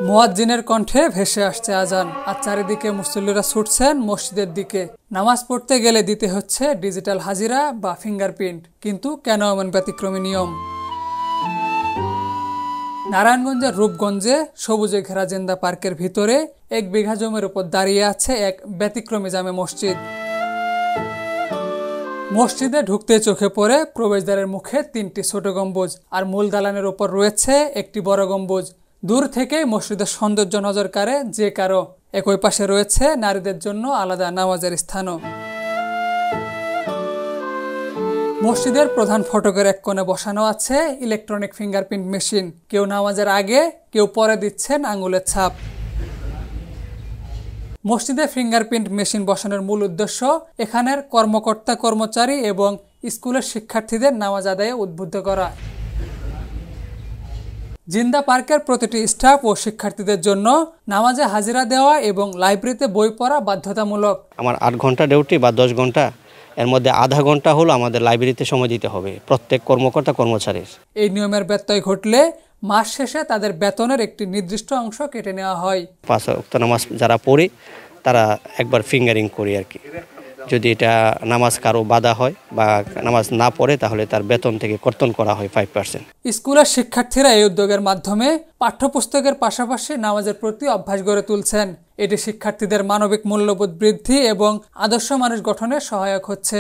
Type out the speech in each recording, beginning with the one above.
মুয়াজ্জিনের কণ্ঠে ভেসে আসছে আজান, আর চারিদিকে মুসল্লিরা ছুটছেন মসজিদের দিকে। নামাজ পড়তে গেলে দিতে হচ্ছে ডিজিটাল হাজিরা বা ফিঙ্গারপ্রিন্ট, কিন্তু কেন এমন ব্যতিক্রমী নিয়ম? নারায়ণগঞ্জের রূপগঞ্জে সবুজে ঘেরা জিন্দা পার্কের ভিতরে 1 বিঘা জমির উপর দাঁড়িয়ে আছে এক ব্যতিক্রমী জামে মসজিদ। মসজিদে ঢুকতে চোখে পড়ে প্রবেশদ্বারের মুখে 3টি ছোট গম্বুজ, আর মূল দালানের উপর রয়েছে একটি বড় গম্বুজ। দূর থেকে মসজিদের সৌন্দর্য নজর কাড়ে যে কারো। একই পাশে রয়েছে নারীদের জন্য আলাদা নামাজের স্থানও। মসজিদের প্রধান ফটকের এক কোণে বসানো আছে ইলেকট্রনিক ফিঙ্গারপ্রিন্ট মেশিন। কেউ নামাজের আগে, কেউ পরে দিচ্ছেন আঙুলের ছাপ। মসজিদে ফিঙ্গারপ্রিন্ট মেশিন বসানোর মূল উদ্দেশ্য এখানের কর্মকর্তা কর্মচারী এবং স্কুলের শিক্ষার্থীদের নামাজ আদায়ে উদ্বুদ্ধ করা। জিন্দা পার্কের প্রতিটি স্টাফ ও শিক্ষার্থীদের জন্য নামাজে হাজিরা দেওয়া এবং লাইব্রেরিতে বই পড়া বাধ্যতামূলক। আমার 8 ঘন্টা ডিউটি বা 10 ঘন্টা, এর মধ্যে আধা ঘন্টা হলো আমাদের লাইব্রেরিতে সময় দিতে হবে প্রত্যেক কর্মকর্তা কর্মচারীর। এই নিয়মের ব্যত্যয় ঘটলে মাস শেষে তাদের বেতনের একটি নির্দিষ্ট অংশ কেটে নেওয়া হয়। 5 ওয়াক্ত নামাজ যারা পড়ে তারা একবার ফিঙ্গারিং করি আর কি। যদি এটা নামাজ কারো বাধা হয় বা নামাজ না পড়ে তাহলে তার বেতন থেকে কর্তন করা হয় 5%। স্কুলের শিক্ষার্থীরা এই উদ্যোগের মাধ্যমে পাঠ্যপুস্তকের পাশাপাশি নামাজের প্রতি অভ্যাস গড়ে তুলছেন। এটি শিক্ষার্থীদের মানবিক মূল্যবোধ বৃদ্ধি এবং আদর্শ মানুষ গঠনে সহায়ক হচ্ছে।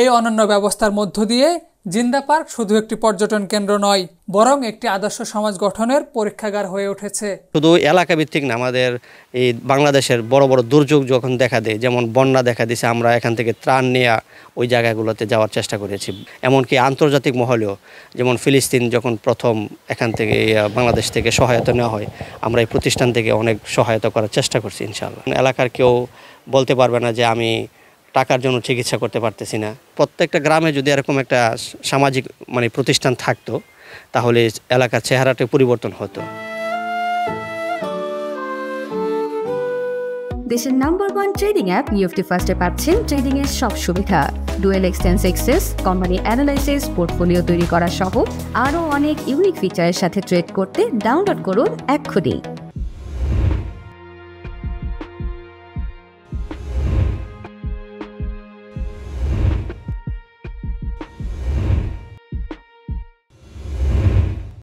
এই অনন্য ব্যবস্থার মধ্য দিয়ে জিন্দা পার্ক শুধু একটি পর্যটন কেন্দ্র নয়, বরং একটি আদর্শ সমাজ গঠনের পরীক্ষাগার হয়ে উঠেছে। শুধু এলাকা ভিত্তিক না, আমাদের এই বাংলাদেশের বড় বড় দুর্যোগ যখন দেখা দেয়, যেমন বন্যা দেখা দিয়েছে, আমরা এখান থেকে ত্রাণ নিয়ে ওই জায়গাগুলোতে যাওয়ার চেষ্টা করেছি। এমনকি আন্তর্জাতিক মহলেও, যেমন ফিলিস্তিন যখন প্রথম এখান থেকে বাংলাদেশ থেকে সহায়তা নেওয়া হয়, আমরা এই প্রতিষ্ঠান থেকে অনেক সহায়তা করার চেষ্টা করছি ইনশাআল্লাহ। এলাকার কেউ বলতে পারবে না যে আমি টাকার জন্য চিকিৎসা করতে পারতেছি না। প্রত্যেকটা গ্রামে যদি এরকম একটা সামাজিক প্রতিষ্ঠান থাকতো তাহলে এলাকার চেহারাটা পরিবর্তন হতো। দেশের নাম্বার 1 ট্রেডিং অ্যাপ নিফটি ফার্স্টে পাচ্ছেন ট্রেডিং এর সব সুবিধা, dual exchange access, company analysis, portfolio তৈরি করা সহ আরও অনেক ইউনিক ফিচারের সাথে ট্রেড করতে ডাউনলোড করুন এক্ষুনি।